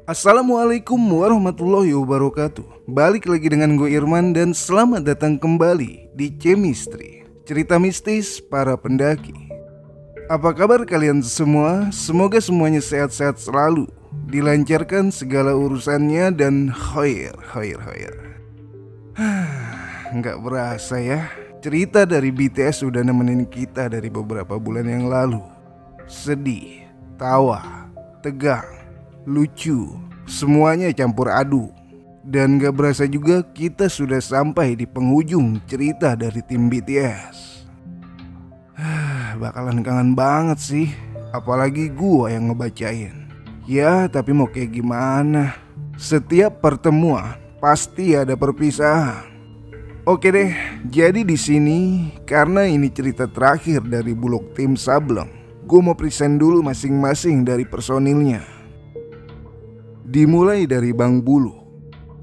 Assalamualaikum warahmatullahi wabarakatuh. Balik lagi dengan gue Irman dan selamat datang kembali di Chemistry, cerita mistis para pendaki. Apa kabar kalian semua? Semoga semuanya sehat-sehat selalu, dilancarkan segala urusannya dan khair. Nggak berasa ya, cerita dari BTS udah nemenin kita dari beberapa bulan yang lalu. Sedih, tawa, tegang, lucu, semuanya campur aduk. Dan gak berasa juga kita sudah sampai di penghujung cerita dari tim BTS. Bakalan kangen banget sih, apalagi gua yang ngebacain. Ya tapi mau kayak gimana, setiap pertemuan pasti ada perpisahan. Oke deh, jadi di sini karena ini cerita terakhir dari Bulog Tim Sableng, gue mau present dulu masing-masing dari personilnya. Dimulai dari Bang Bulu,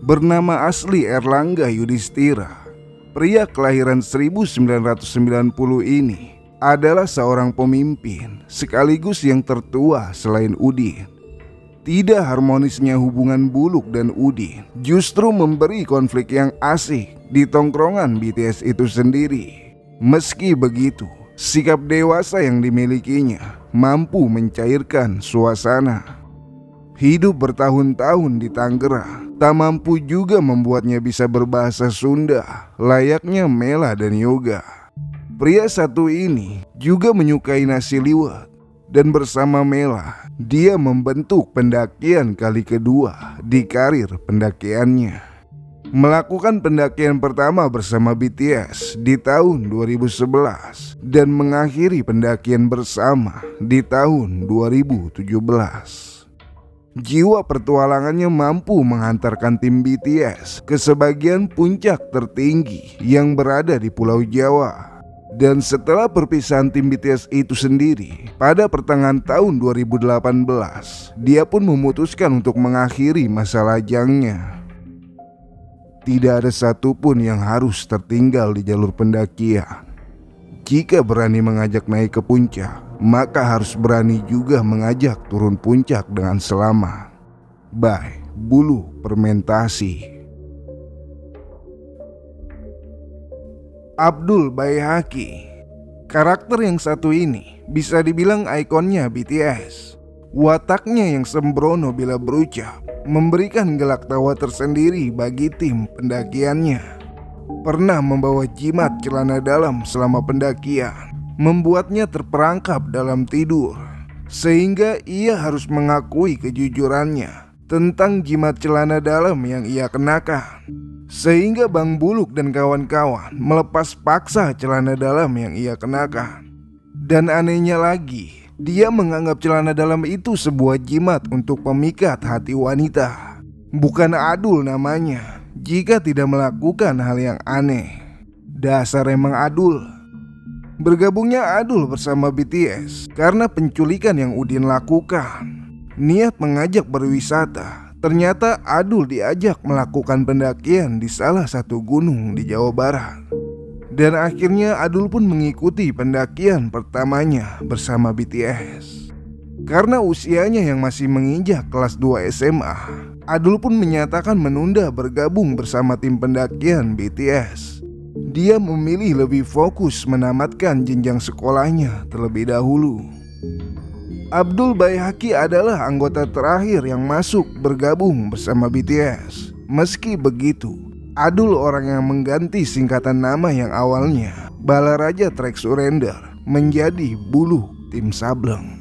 bernama asli Erlangga Yudhistira. Pria kelahiran 1990 ini adalah seorang pemimpin sekaligus yang tertua selain Udin. Tidak harmonisnya hubungan Buluk dan Udin justru memberi konflik yang asik di tongkrongan BTS itu sendiri. Meski begitu, sikap dewasa yang dimilikinya mampu mencairkan suasana. Hidup bertahun-tahun di Tangerang tak mampu juga membuatnya bisa berbahasa Sunda layaknya Mela dan Yoga. Pria satu ini juga menyukai nasi liwet, dan bersama Mela dia membentuk pendakian kali kedua di karir pendakiannya. Melakukan pendakian pertama bersama BTS di tahun 2011 dan mengakhiri pendakian bersama di tahun 2017. Jiwa pertualangannya mampu menghantarkan tim BTS ke sebagian puncak tertinggi yang berada di Pulau Jawa. Dan setelah perpisahan tim BTS itu sendiri, pada pertengahan tahun 2018, dia pun memutuskan untuk mengakhiri masa lajangnya. Tidak ada satupun yang harus tertinggal di jalur pendakian. Jika berani mengajak naik ke puncak, maka harus berani juga mengajak turun puncak dengan selamat. By Bulu Fermentasi. Abdul Baihaqi. Karakter yang satu ini bisa dibilang ikonnya BTS. Wataknya yang sembrono bila berucap memberikan gelak tawa tersendiri bagi tim pendakiannya. Pernah membawa jimat celana dalam selama pendakian membuatnya terperangkap dalam tidur, sehingga ia harus mengakui kejujurannya tentang jimat celana dalam yang ia kenakan. Sehingga Bang Buluk dan kawan-kawan melepas paksa celana dalam yang ia kenakan. Dan anehnya lagi, dia menganggap celana dalam itu sebuah jimat untuk pemikat hati wanita. Bukan adul namanya jika tidak melakukan hal yang aneh. Dasar emang adul. Bergabungnya Adul bersama BTS karena penculikan yang Udin lakukan. Niat mengajak berwisata, ternyata Adul diajak melakukan pendakian di salah satu gunung di Jawa Barat. Dan akhirnya Adul pun mengikuti pendakian pertamanya bersama BTS. Karena usianya yang masih menginjak kelas 2 SMA, Adul pun menyatakan menunda bergabung bersama tim pendakian BTS. Dia memilih lebih fokus menamatkan jenjang sekolahnya terlebih dahulu. Abdul Baihaqi adalah anggota terakhir yang masuk bergabung bersama BTS. Meski begitu, Adul orang yang mengganti singkatan nama yang awalnya Balaraja Trek Surrender menjadi Bulu Tim Sableng.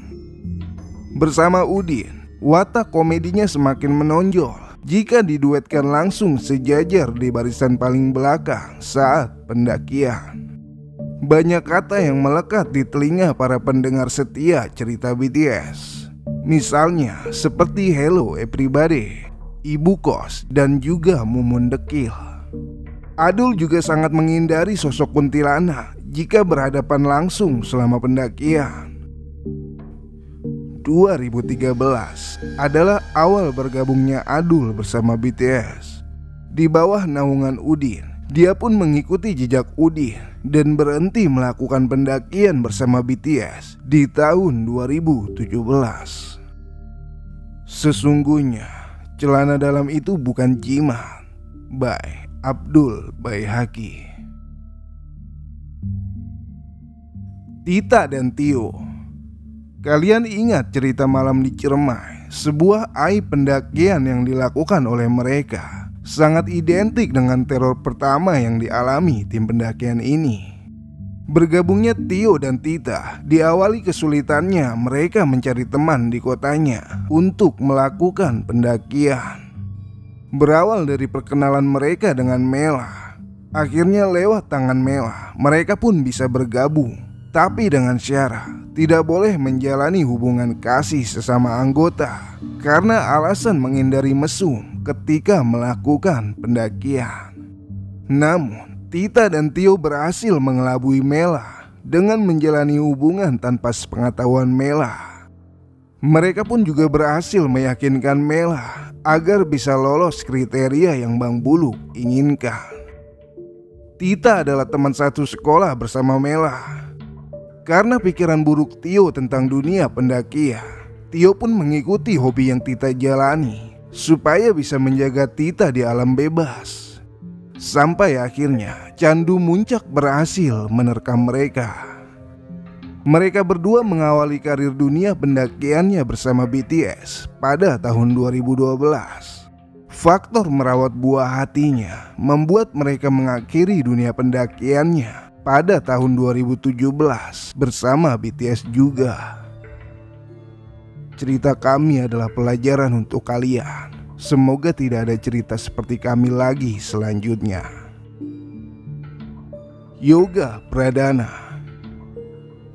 Bersama Udin, watak komedinya semakin menonjol jika diduetkan langsung sejajar di barisan paling belakang saat pendakian. Banyak kata yang melekat di telinga para pendengar setia cerita BTS. Misalnya seperti Hello Everybody, Ibu Kos, dan juga Mumun Dekil. Adul juga sangat menghindari sosok kuntilanak jika berhadapan langsung selama pendakian. 2013 adalah awal bergabungnya Adul bersama BTS. Di bawah naungan Udin, dia pun mengikuti jejak Udin dan berhenti melakukan pendakian bersama BTS di tahun 2017. Sesungguhnya Celana dalam itu bukan jimat. By Abdul Baihaqi. Tita dan Tio. Kalian ingat cerita malam di Ciremai, sebuah aib pendakian yang dilakukan oleh mereka sangat identik dengan teror pertama yang dialami tim pendakian ini. Bergabungnya Tio dan Tita diawali kesulitannya mereka mencari teman di kotanya untuk melakukan pendakian. Berawal dari perkenalan mereka dengan Mela, akhirnya lewat tangan Mela mereka pun bisa bergabung, tapi dengan syarat tidak boleh menjalani hubungan kasih sesama anggota karena alasan menghindari mesum ketika melakukan pendakian. Namun Tita dan Tio berhasil mengelabui Mela dengan menjalani hubungan tanpa sepengetahuan Mela. Mereka pun juga berhasil meyakinkan Mela agar bisa lolos kriteria yang Bang Buluk inginkan. Tita adalah teman satu sekolah bersama Mela. Karena pikiran buruk Tio tentang dunia pendakian, Tio pun mengikuti hobi yang Tita jalani supaya bisa menjaga Tita di alam bebas. Sampai akhirnya candu Muncak berhasil menerkam mereka. Mereka berdua mengawali karir dunia pendakiannya bersama BTS pada tahun 2012. Faktor merawat buah hatinya membuat mereka mengakhiri dunia pendakiannya pada tahun 2017 bersama BTS juga. Cerita kami adalah pelajaran untuk kalian. Semoga tidak ada cerita seperti kami lagi selanjutnya. Yoga Pradana.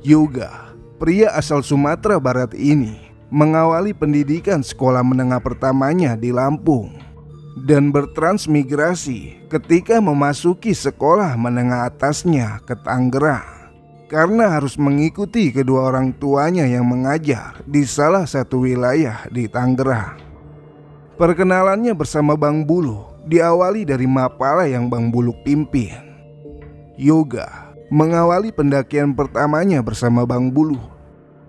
Yoga, pria asal Sumatera Barat ini mengawali pendidikan sekolah menengah pertamanya di Lampung dan bertransmigrasi ketika memasuki sekolah menengah atasnya ke Tangerang karena harus mengikuti kedua orang tuanya yang mengajar di salah satu wilayah di Tangerang. Perkenalannya bersama Bang Buluk diawali dari mapala yang Bang Buluk pimpin. Yoga mengawali pendakian pertamanya bersama Bang Buluk.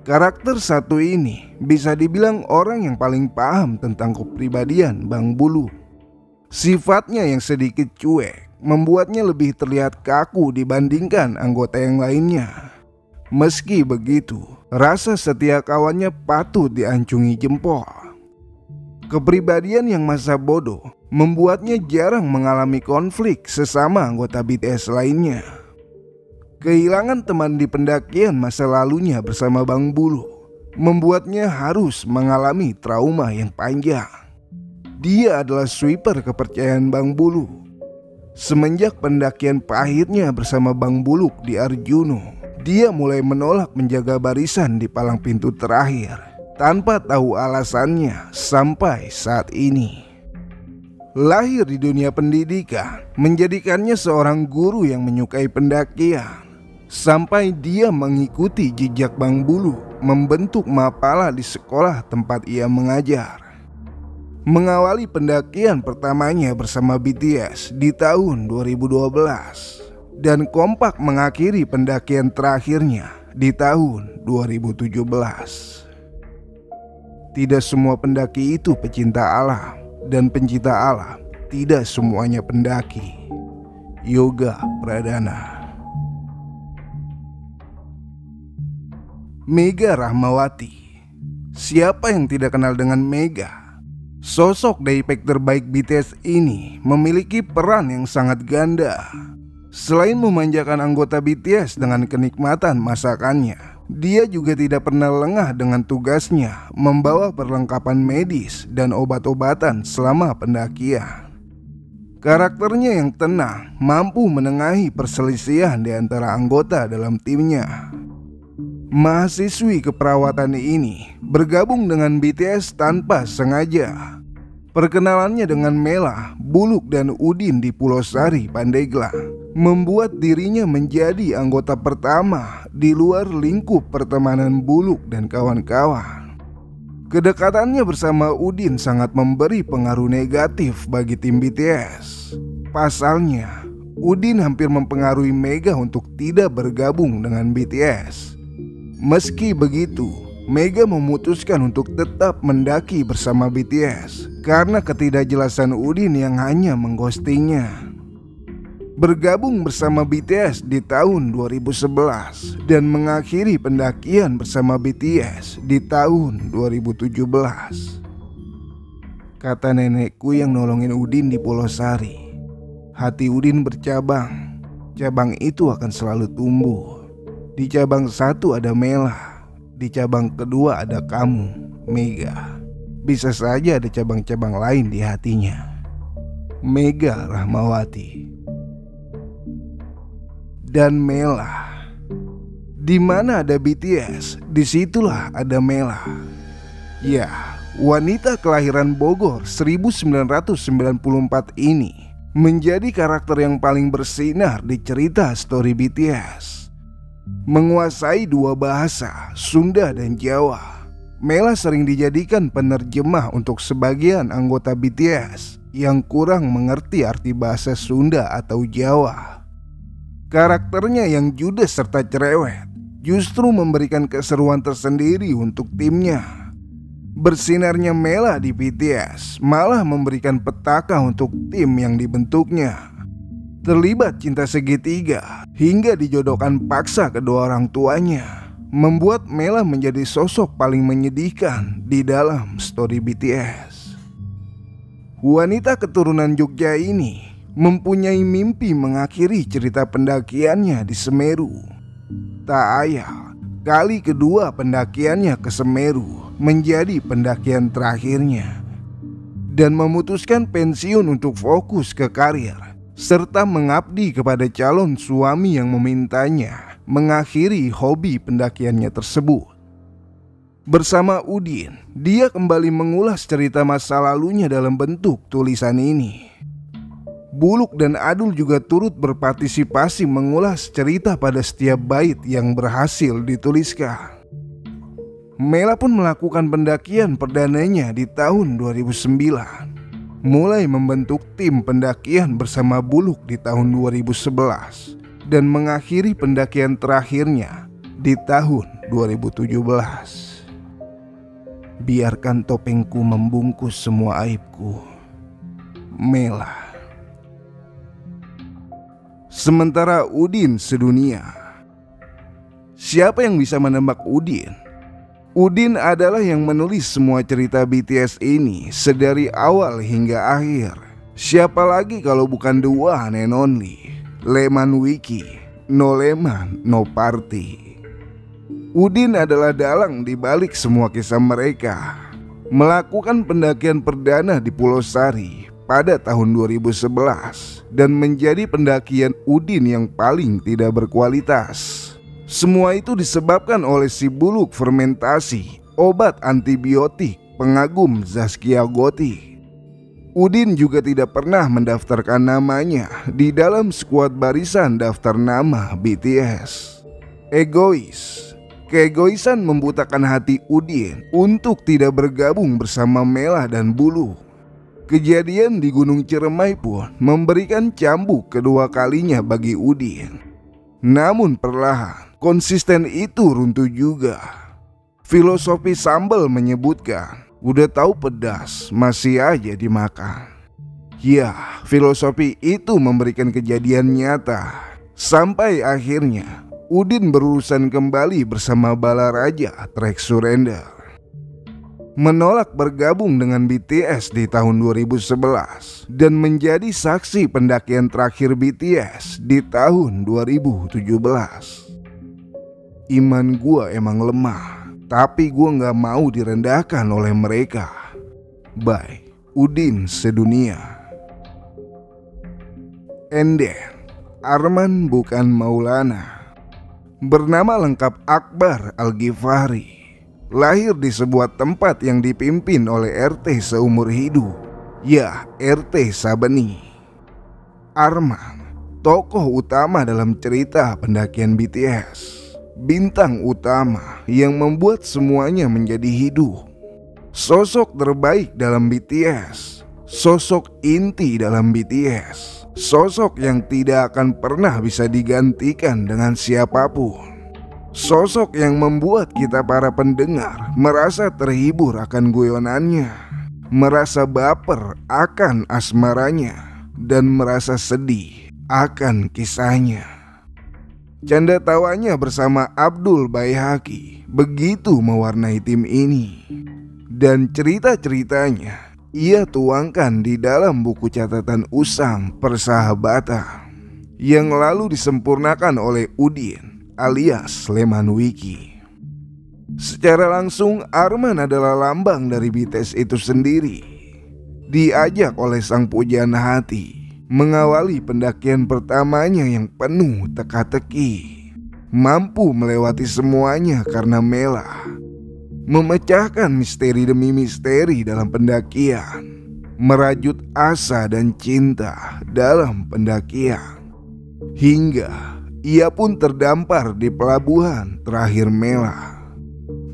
Karakter satu ini bisa dibilang orang yang paling paham tentang kepribadian Bang Buluk. Sifatnya yang sedikit cuek membuatnya lebih terlihat kaku dibandingkan anggota yang lainnya. Meski begitu, rasa setia kawannya patut diancungi jempol. Kepribadian yang masa bodoh membuatnya jarang mengalami konflik sesama anggota BTS lainnya. Kehilangan teman di pendakian masa lalunya bersama Bang Buluk membuatnya harus mengalami trauma yang panjang. Dia adalah sweeper kepercayaan Bang Buluk. Semenjak pendakian pahitnya bersama Bang Buluk di Arjuno, dia mulai menolak menjaga barisan di palang pintu terakhir tanpa tahu alasannya sampai saat ini. Lahir di dunia pendidikan menjadikannya seorang guru yang menyukai pendakian, sampai dia mengikuti jejak Bang Buluk membentuk mapala di sekolah tempat ia mengajar. Mengawali pendakian pertamanya bersama BTS di tahun 2012 dan kompak mengakhiri pendakian terakhirnya di tahun 2017. Tidak semua pendaki itu pecinta alam, dan pencinta alam tidak semuanya pendaki. Yoga Pradana. Mega Rahmawati. Siapa yang tidak kenal dengan Mega? Sosok Daipek terbaik BTS ini memiliki peran yang sangat ganda. Selain memanjakan anggota BTS dengan kenikmatan masakannya, dia juga tidak pernah lengah dengan tugasnya membawa perlengkapan medis dan obat-obatan selama pendakian. Karakternya yang tenang mampu menengahi perselisihan di antara anggota dalam timnya. Mahasiswi keperawatan ini bergabung dengan BTS tanpa sengaja. Perkenalannya dengan Mela, Buluk, dan Udin di Pulau Sari, Pandeglang membuat dirinya menjadi anggota pertama di luar lingkup pertemanan Buluk dan kawan-kawan. Kedekatannya bersama Udin sangat memberi pengaruh negatif bagi tim BTS. Pasalnya, Udin hampir mempengaruhi Mega untuk tidak bergabung dengan BTS. Meski begitu, Mega memutuskan untuk tetap mendaki bersama BTS karena ketidakjelasan Udin yang hanya mengghostingnya. Bergabung bersama BTS di tahun 2011 dan mengakhiri pendakian bersama BTS di tahun 2017. Kata nenekku yang nolongin Udin di Pulau Sari, hati Udin bercabang. Cabang itu akan selalu tumbuh. Di cabang satu ada Mela, di cabang kedua ada kamu, Mega. Bisa saja ada cabang-cabang lain di hatinya. Mega Rahmawati. Dan Mela. Di mana ada BTS, disitulah ada Mela. Ya, wanita kelahiran Bogor 1994 ini menjadi karakter yang paling bersinar di cerita story BTS. Menguasai dua bahasa, Sunda dan Jawa, Mela sering dijadikan penerjemah untuk sebagian anggota BTS yang kurang mengerti arti bahasa Sunda atau Jawa. Karakternya yang judes serta cerewet justru memberikan keseruan tersendiri untuk timnya. Bersinarnya Mela di BTS malah memberikan petaka untuk tim yang dibentuknya. Terlibat cinta segitiga hingga dijodohkan paksa kedua orang tuanya, membuat Mela menjadi sosok paling menyedihkan di dalam story BTS. Wanita keturunan Jogja ini mempunyai mimpi mengakhiri cerita pendakiannya di Semeru. Tak ayal, kali kedua pendakiannya ke Semeru menjadi pendakian terakhirnya, dan memutuskan pensiun untuk fokus ke karir serta mengabdi kepada calon suami yang memintanya mengakhiri hobi pendakiannya tersebut. Bersama Udin, dia kembali mengulas cerita masa lalunya dalam bentuk tulisan ini. Buluk dan Adul juga turut berpartisipasi mengulas cerita pada setiap bait yang berhasil dituliskan. Mela pun melakukan pendakian perdananya di tahun 2009, mulai membentuk tim pendakian bersama Buluk di tahun 2011, dan mengakhiri pendakian terakhirnya di tahun 2017. Biarkan topengku membungkus semua aibku, Mela. Sementara Udin sedunia. Siapa yang bisa menembak Udin? Udin adalah yang menulis semua cerita BTS ini sedari awal hingga akhir. Siapa lagi kalau bukan the one and only Leman Wiki, no Leman, no party. Udin adalah dalang di balik semua kisah mereka. Melakukan pendakian perdana di Pulau Sari pada tahun 2011 dan menjadi pendakian Udin yang paling tidak berkualitas. Semua itu disebabkan oleh si Buluk fermentasi, obat antibiotik, pengagum Zaskia Gotik. Udin juga tidak pernah mendaftarkan namanya di dalam skuad barisan daftar nama BTS. Egois. Keegoisan membutakan hati Udin untuk tidak bergabung bersama Mela dan Buluk. Kejadian di Gunung Ciremai pun memberikan cambuk kedua kalinya bagi Udin. Namun perlahan konsisten itu runtuh juga. Filosofi sambal menyebutkan, udah tahu pedas masih aja dimakan. Ya, filosofi itu memberikan kejadian nyata. Sampai akhirnya Udin berurusan kembali bersama Balaraja Trek Surrender. Menolak bergabung dengan BTS di tahun 2011 dan menjadi saksi pendakian terakhir BTS di tahun 2017. Iman gua emang lemah, tapi gua gak mau direndahkan oleh mereka. By Udin sedunia. Enden, Arman bukan Maulana. Bernama lengkap Akbar Al-Ghifari. Lahir di sebuah tempat yang dipimpin oleh RT seumur hidup. Ya, RT Sabeni. Arman, tokoh utama dalam cerita pendakian BTS. Bintang utama yang membuat semuanya menjadi hidup. Sosok terbaik dalam BTS. Sosok inti dalam BTS. Sosok yang tidak akan pernah bisa digantikan dengan siapapun. Sosok yang membuat kita para pendengar merasa terhibur akan guyonannya, merasa baper akan asmaranya, dan merasa sedih akan kisahnya. Canda tawanya bersama Abdul Baihaqi begitu mewarnai tim ini. Dan cerita-ceritanya ia tuangkan di dalam buku catatan Usang Persahabatan yang lalu disempurnakan oleh Udin alias Sleman Wiki. Secara langsung Arman adalah lambang dari BTS itu sendiri. Diajak oleh sang pujaan hati mengawali pendakian pertamanya yang penuh teka-teki, mampu melewati semuanya karena Mela, memecahkan misteri demi misteri dalam pendakian, merajut asa dan cinta dalam pendakian, hingga ia pun terdampar di pelabuhan terakhir Mela.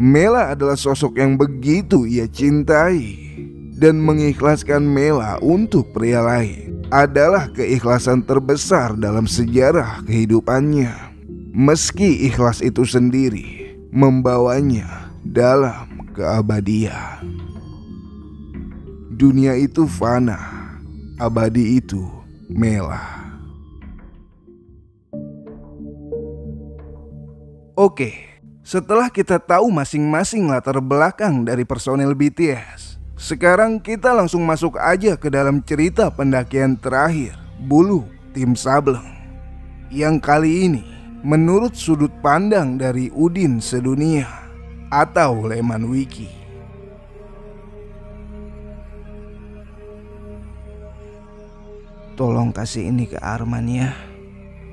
Mela adalah sosok yang begitu ia cintai, dan mengikhlaskan Mela untuk pria lain adalah keikhlasan terbesar dalam sejarah kehidupannya. Meski ikhlas itu sendiri membawanya dalam keabadian. Dunia itu fana, abadi itu Mela. Oke, setelah kita tahu masing-masing latar belakang dari personel BTS, sekarang kita langsung masuk aja ke dalam cerita pendakian terakhir Bulu Tim Sableng, yang kali ini menurut sudut pandang dari Udin Sedunia atau Leman Wiki. Tolong kasih ini ke Arman ya,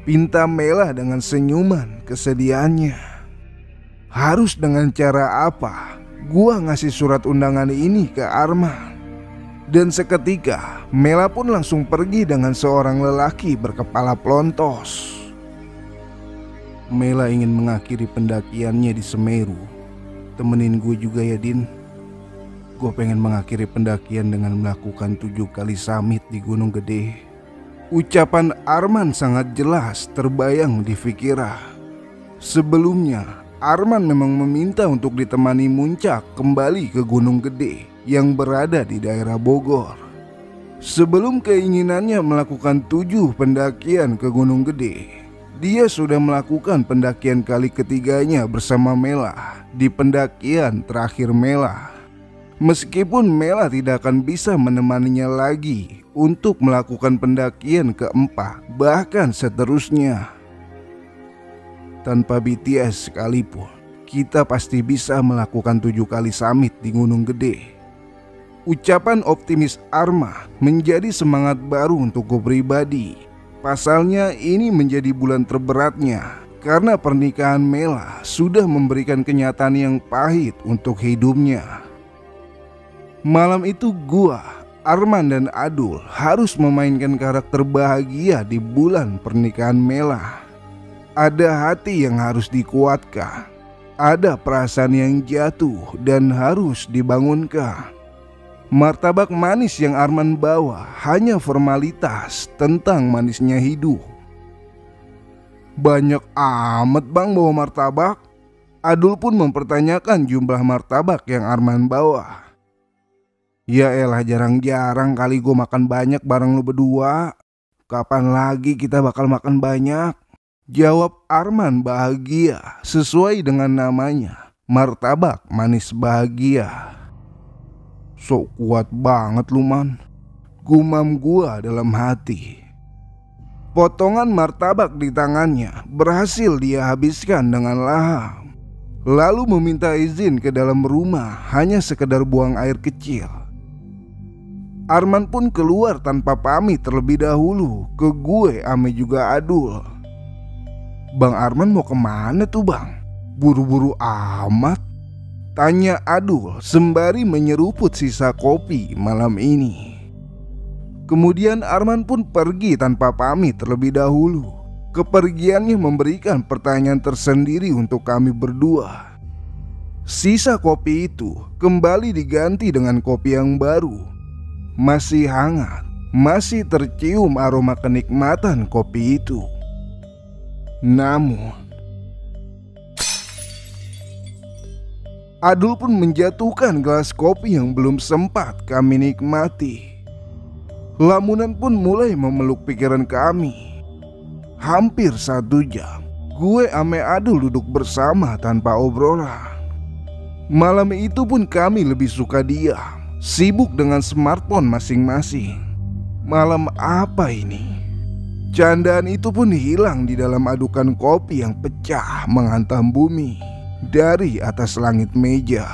pinta Mela dengan senyuman kesedihannya. Harus dengan cara apa gua ngasih surat undangan ini ke Arman? Dan seketika Mela pun langsung pergi dengan seorang lelaki berkepala plontos. Mela ingin mengakhiri pendakiannya di Semeru. Temenin gue juga ya Din. Gue pengen mengakhiri pendakian dengan melakukan 7 kali summit di Gunung Gede. Ucapan Arman sangat jelas terbayang di Fikira. Sebelumnya Arman memang meminta untuk ditemani Muncak kembali ke Gunung Gede yang berada di daerah Bogor. Sebelum keinginannya melakukan 7 pendakian ke Gunung Gede, dia sudah melakukan pendakian kali ketiganya bersama Mela di pendakian terakhir Mela. Meskipun Mela tidak akan bisa menemaninya lagi untuk melakukan pendakian keempat bahkan seterusnya. Tanpa BTS sekalipun, kita pasti bisa melakukan 7 kali summit di Gunung Gede. Ucapan optimis Arma menjadi semangat baru untuk gue pribadi. Pasalnya ini menjadi bulan terberatnya karena pernikahan Mela sudah memberikan kenyataan yang pahit untuk hidupnya. Malam itu gua, Arman dan Adul harus memainkan karakter bahagia di bulan pernikahan Mela. Ada hati yang harus dikuatkan, ada perasaan yang jatuh dan harus dibangunkan. Martabak manis yang Arman bawa hanya formalitas tentang manisnya hidup. Banyak amat bang bawa martabak. Adul pun mempertanyakan jumlah martabak yang Arman bawa. Ya elah, jarang-jarang kali gue makan banyak bareng lu berdua. Kapan lagi kita bakal makan banyak? Jawab Arman bahagia sesuai dengan namanya, martabak manis bahagia. Sok kuat banget lu man, gumam gua dalam hati. Potongan martabak di tangannya berhasil dia habiskan dengan lahap. Lalu meminta izin ke dalam rumah hanya sekedar buang air kecil. Arman pun keluar tanpa pamit terlebih dahulu ke gue ame juga Adul. Bang Arman mau kemana tuh bang? Buru-buru amat, tanya Adul sembari menyeruput sisa kopi malam ini. Kemudian Arman pun pergi tanpa pamit terlebih dahulu. Kepergiannya memberikan pertanyaan tersendiri untuk kami berdua. Sisa kopi itu kembali diganti dengan kopi yang baru. Masih hangat, masih tercium aroma kenikmatan kopi itu. Namun Adul pun menjatuhkan gelas kopi yang belum sempat kami nikmati. Lamunan pun mulai memeluk pikiran kami. Hampir 1 jam, gue ame Adul duduk bersama tanpa obrolan. Malam itu pun kami lebih suka diam, sibuk dengan smartphone masing-masing. Malam apa ini? Candaan itu pun hilang di dalam adukan kopi yang pecah menghantam bumi dari atas langit meja.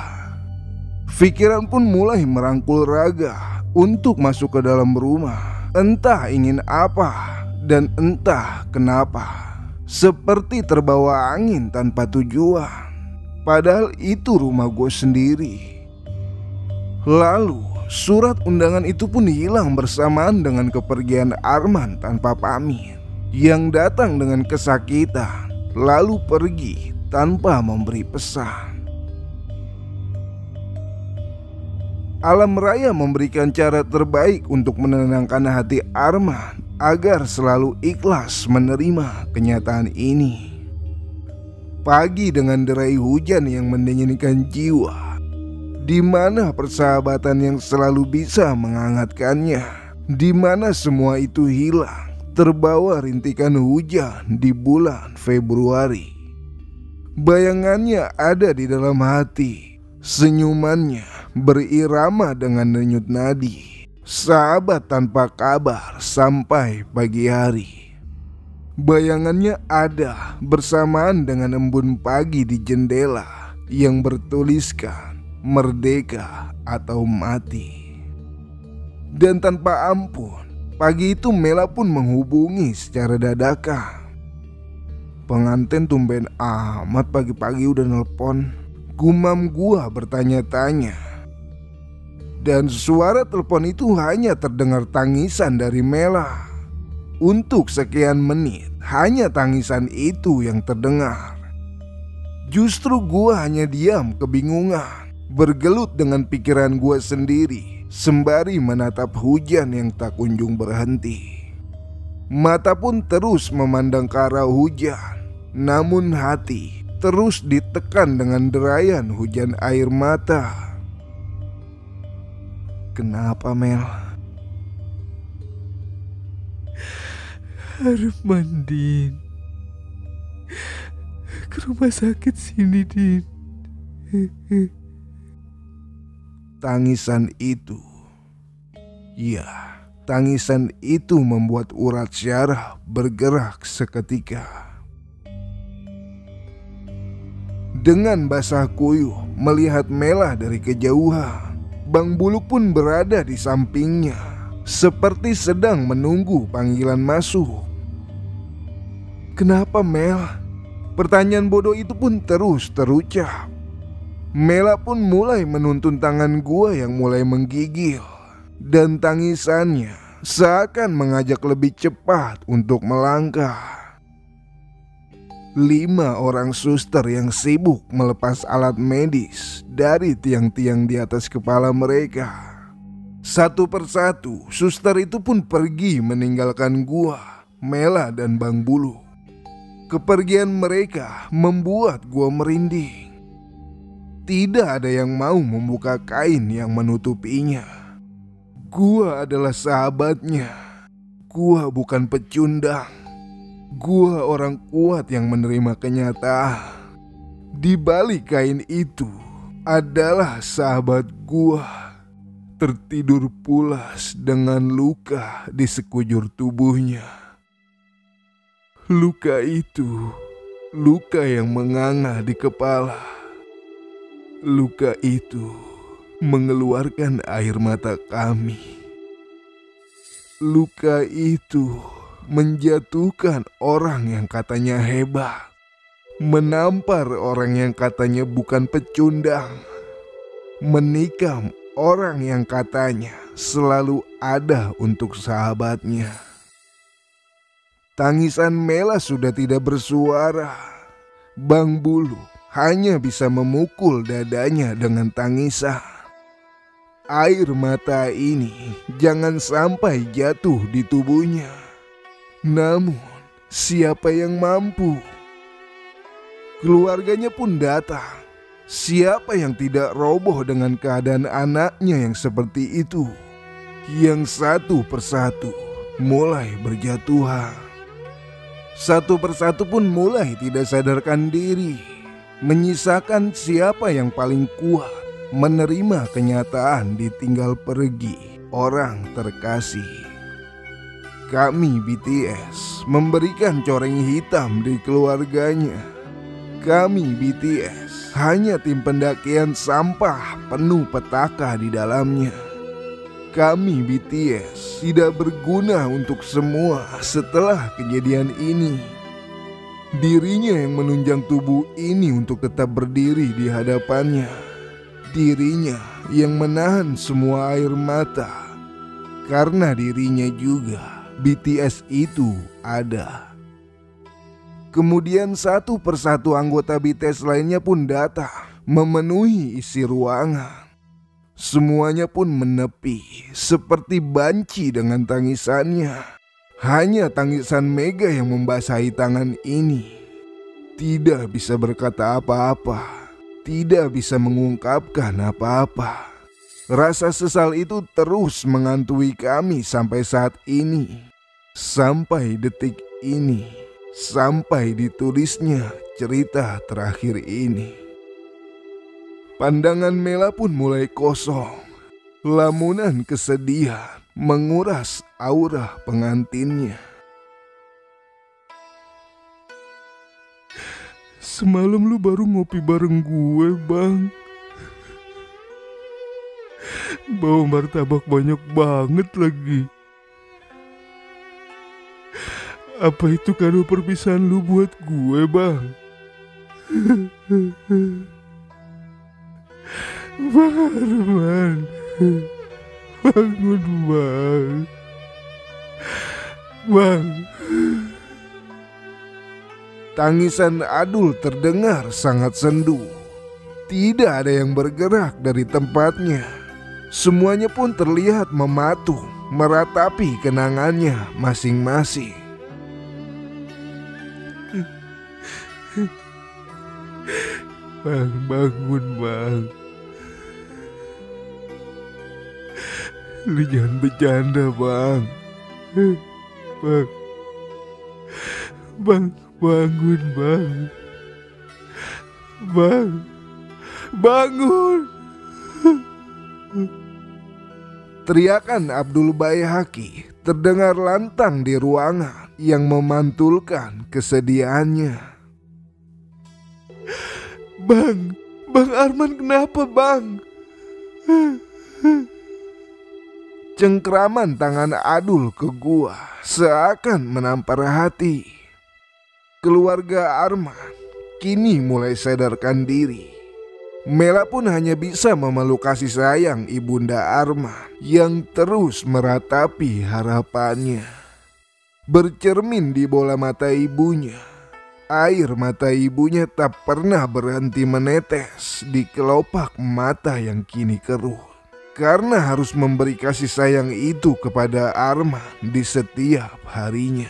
Pikiran pun mulai merangkul raga untuk masuk ke dalam rumah. Entah ingin apa dan entah kenapa, seperti terbawa angin tanpa tujuan. Padahal itu rumah gue sendiri. Lalu surat undangan itu pun hilang bersamaan dengan kepergian Arman tanpa pamit, yang datang dengan kesakitan lalu pergi tanpa memberi pesan. Alam raya memberikan cara terbaik untuk menenangkan hati Arman agar selalu ikhlas menerima kenyataan ini. Pagi dengan derai hujan yang mendinginkan jiwa, di mana persahabatan yang selalu bisa menghangatkannya, di mana semua itu hilang terbawa rintikan hujan di bulan Februari. Bayangannya ada di dalam hati, senyumannya berirama dengan denyut nadi. Sahabat tanpa kabar sampai pagi hari. Bayangannya ada bersamaan dengan embun pagi di jendela yang bertuliskan merdeka atau mati. Dan tanpa ampun, pagi itu Mela pun menghubungi secara dadakan. Pengantin tumben amat pagi-pagi udah nelpon, gumam gua bertanya-tanya. Dan suara telepon itu hanya terdengar tangisan dari Mela. Untuk sekian menit, hanya tangisan itu yang terdengar. Justru gua hanya diam kebingungan, bergelut dengan pikiran gua sendiri, sembari menatap hujan yang tak kunjung berhenti. Mata pun terus memandang ke arah hujan, namun hati terus ditekan dengan derayan hujan air mata. Kenapa, Mel? Arman, Din. Ke rumah sakit sini, Din. Tangisan itu, ya, tangisan itu membuat urat syaraf bergerak seketika. Dengan basah kuyup melihat Mela dari kejauhan, Bang Buluk pun berada di sampingnya, seperti sedang menunggu panggilan masuk. Kenapa, Mel? Pertanyaan bodoh itu pun terus terucap. Mela pun mulai menuntun tangan gua yang mulai menggigil, dan tangisannya seakan mengajak lebih cepat untuk melangkah. 5 orang suster yang sibuk melepas alat medis dari tiang-tiang di atas kepala mereka. Satu persatu suster itu pun pergi meninggalkan gua, Mela dan Bang Buluk. Kepergian mereka membuat gua merinding. Tidak ada yang mau membuka kain yang menutupinya. Gua adalah sahabatnya. Gua bukan pecundang. Gua orang kuat yang menerima kenyataan. Di balik kain itu adalah sahabat gua, tertidur pulas dengan luka di sekujur tubuhnya. Luka itu, luka yang menganga di kepala. Luka itu mengeluarkan air mata kami. Luka itu menjatuhkan orang yang katanya hebat, menampar orang yang katanya bukan pecundang, menikam orang yang katanya selalu ada untuk sahabatnya. Tangisan Mela sudah tidak bersuara. Bang Buluk hanya bisa memukul dadanya dengan tangisan. Air mata ini jangan sampai jatuh di tubuhnya. Namun siapa yang mampu? Keluarganya pun datang. Siapa yang tidak roboh dengan keadaan anaknya yang seperti itu? Yang satu persatu mulai berjatuhan. Satu persatu pun mulai tidak sadarkan diri, menyisakan siapa yang paling kuat menerima kenyataan ditinggal pergi orang terkasih. Kami BTS memberikan coreng hitam di keluarganya. Kami BTS hanya tim pendakian sampah penuh petaka di dalamnya. Kami BTS tidak berguna untuk semua setelah kejadian ini. Dirinya yang menunjang tubuh ini untuk tetap berdiri di hadapannya. Dirinya yang menahan semua air mata. Karena dirinya juga BTS itu ada. Kemudian satu persatu anggota BTS lainnya pun datang memenuhi isi ruangan. Semuanya pun menepi seperti banci dengan tangisannya. Hanya tangisan Mega yang membasahi tangan ini. Tidak bisa berkata apa-apa, tidak bisa mengungkapkan apa-apa. Rasa sesal itu terus menghantui kami sampai saat ini. Sampai detik ini. Sampai ditulisnya cerita terakhir ini. Pandangan Mela pun mulai kosong. Lamunan kesedihan menguras aura pengantinnya. Semalam lu baru ngopi bareng gue, Bang. Bawa martabak banyak banget lagi. Apa itu kado perpisahan lu buat gue, Bang? Bang Arman, bangun Bang. Bang. Tangisan Adul terdengar sangat sendu. Tidak ada yang bergerak dari tempatnya. Semuanya pun terlihat mematung, meratapi kenangannya masing-masing. Bang, bangun Bang. Lu jangan bercanda Bang. Bang. Bang, bangun Bang. Bang, bangun. Teriakan Abdul Baihaqi terdengar lantang di ruangan yang memantulkan kesedihannya. Bang, Bang Arman kenapa Bang? Cengkraman tangan Adul ke gua seakan menampar hati. Keluarga Arman kini mulai sadarkan diri. Mela pun hanya bisa memeluk kasih sayang ibunda Arman yang terus meratapi harapannya. Bercermin di bola mata ibunya, air mata ibunya tak pernah berhenti menetes di kelopak mata yang kini keruh. Karena harus memberi kasih sayang itu kepada Arman di setiap harinya.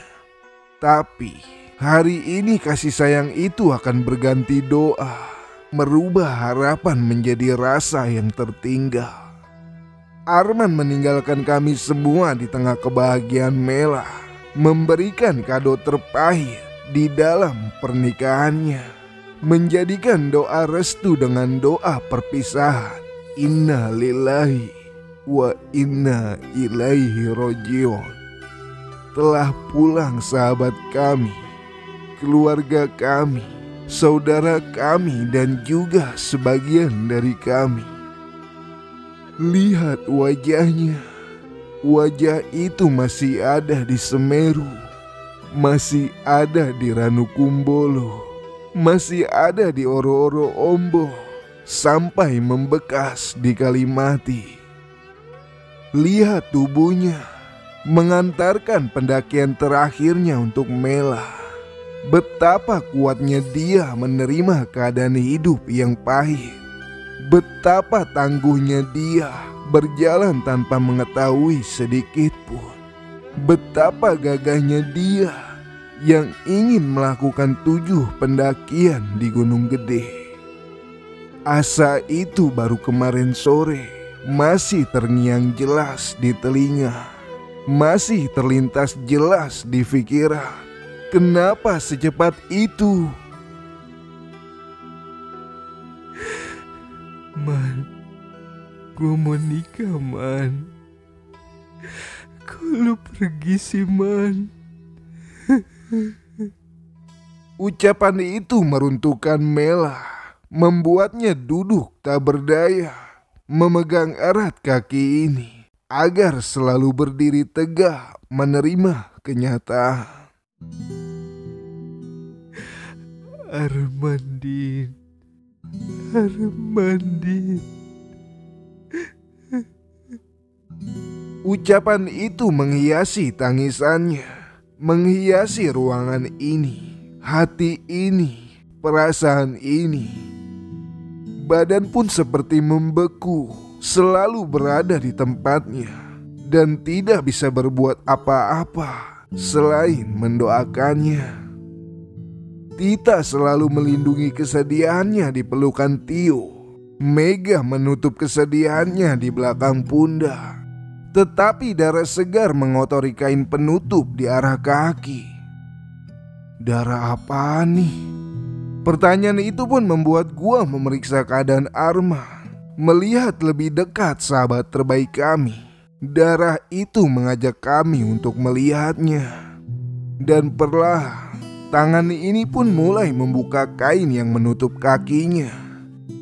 Tapi hari ini kasih sayang itu akan berganti doa, merubah harapan menjadi rasa yang tertinggal. Arman meninggalkan kami semua di tengah kebahagiaan Mela, memberikan kado terpahit di dalam pernikahannya, menjadikan doa restu dengan doa perpisahan. Inna lillahi wa inna ilaihi rojiun. Telah pulang sahabat kami, keluarga kami, saudara kami, dan juga sebagian dari kami. Lihat wajahnya. Wajah itu masih ada di Semeru, masih ada di Ranukumbolo, masih ada di Oro-Oro Ombo, sampai membekas di Kalimati. Lihat tubuhnya mengantarkan pendakian terakhirnya untuk Mela. Betapa kuatnya dia menerima keadaan hidup yang pahit. Betapa tangguhnya dia berjalan tanpa mengetahui sedikit pun. Betapa gagahnya dia yang ingin melakukan 7 pendakian di Gunung Gede. Asa itu baru kemarin sore masih terngiang jelas di telinga, masih terlintas jelas di pikiran. Kenapa secepat itu? Man, gue mau nikah, Man. Kok lu pergi sih, Man? Ucapan itu meruntuhkan Mela, membuatnya duduk tak berdaya, memegang erat kaki ini agar selalu berdiri tegak menerima kenyataan. Armandin. Ucapan itu menghiasi tangisannya, menghiasi ruangan ini, hati ini, perasaan ini. Badan pun seperti membeku, selalu berada di tempatnya dan tidak bisa berbuat apa-apa selain mendoakannya. Tita selalu melindungi kesedihannya di pelukan Tio. Mega menutup kesedihannya di belakang pundak. Tetapi darah segar mengotori kain penutup di arah kaki. Darah apa nih? Pertanyaan itu pun membuat gua memeriksa keadaan Arman, melihat lebih dekat sahabat terbaik kami. Darah itu mengajak kami untuk melihatnya. Dan perlahan tangan ini pun mulai membuka kain yang menutup kakinya.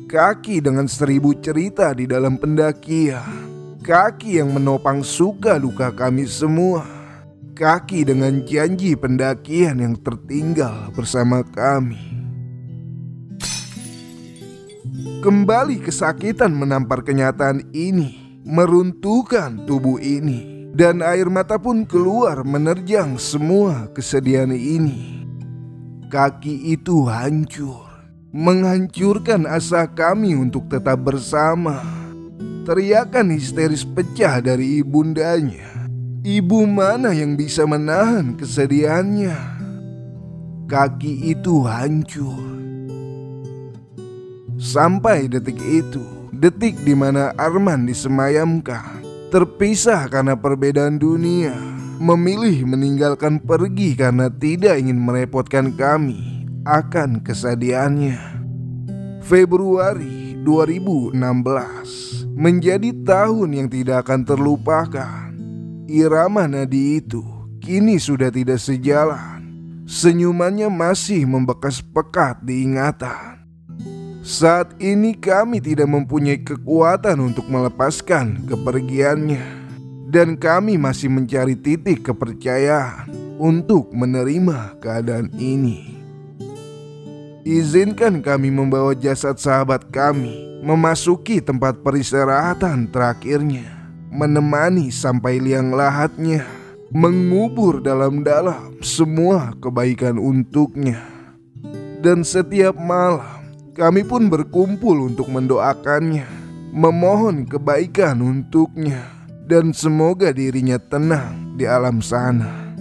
Kaki dengan 1000 cerita di dalam pendakian. Kaki yang menopang suka luka kami semua. Kaki dengan janji pendakian yang tertinggal bersama kami. Kembali kesakitan menampar kenyataan ini, meruntuhkan tubuh ini. Dan air mata pun keluar menerjang semua kesedihan ini. Kaki itu hancur, menghancurkan asa kami untuk tetap bersama. Teriakan histeris pecah dari ibundanya. Ibu mana yang bisa menahan kesedihannya? Kaki itu hancur. Sampai detik itu, detik di mana Arman disemayamkan, terpisah karena perbedaan dunia, memilih meninggalkan pergi karena tidak ingin merepotkan kami akan kesedihannya. Februari 2016 menjadi tahun yang tidak akan terlupakan. Irama nadi itu kini sudah tidak sejalan. Senyumannya masih membekas pekat di ingatan. Saat ini kami tidak mempunyai kekuatan untuk melepaskan kepergiannya. Dan kami masih mencari titik kepercayaan untuk menerima keadaan ini. Izinkan kami membawa jasad sahabat kami memasuki tempat peristirahatan terakhirnya, menemani sampai liang lahatnya, mengubur dalam-dalam semua kebaikan untuknya. Dan setiap malam kami pun berkumpul untuk mendoakannya, memohon kebaikan untuknya, dan semoga dirinya tenang di alam sana.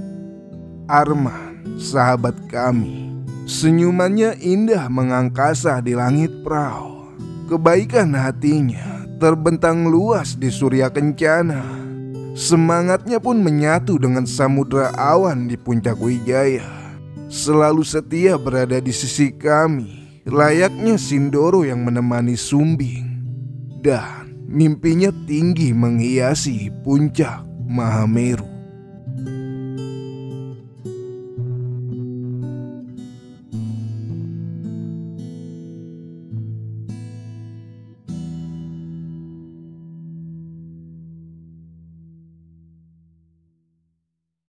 Arman, sahabat kami, senyumannya indah mengangkasa di langit perahu. Kebaikan hatinya terbentang luas di surya kencana. Semangatnya pun menyatu dengan samudra awan di puncak Wijaya. Selalu setia berada di sisi kami, layaknya Sindoro yang menemani Sumbing. Dan mimpinya tinggi menghiasi puncak Mahameru.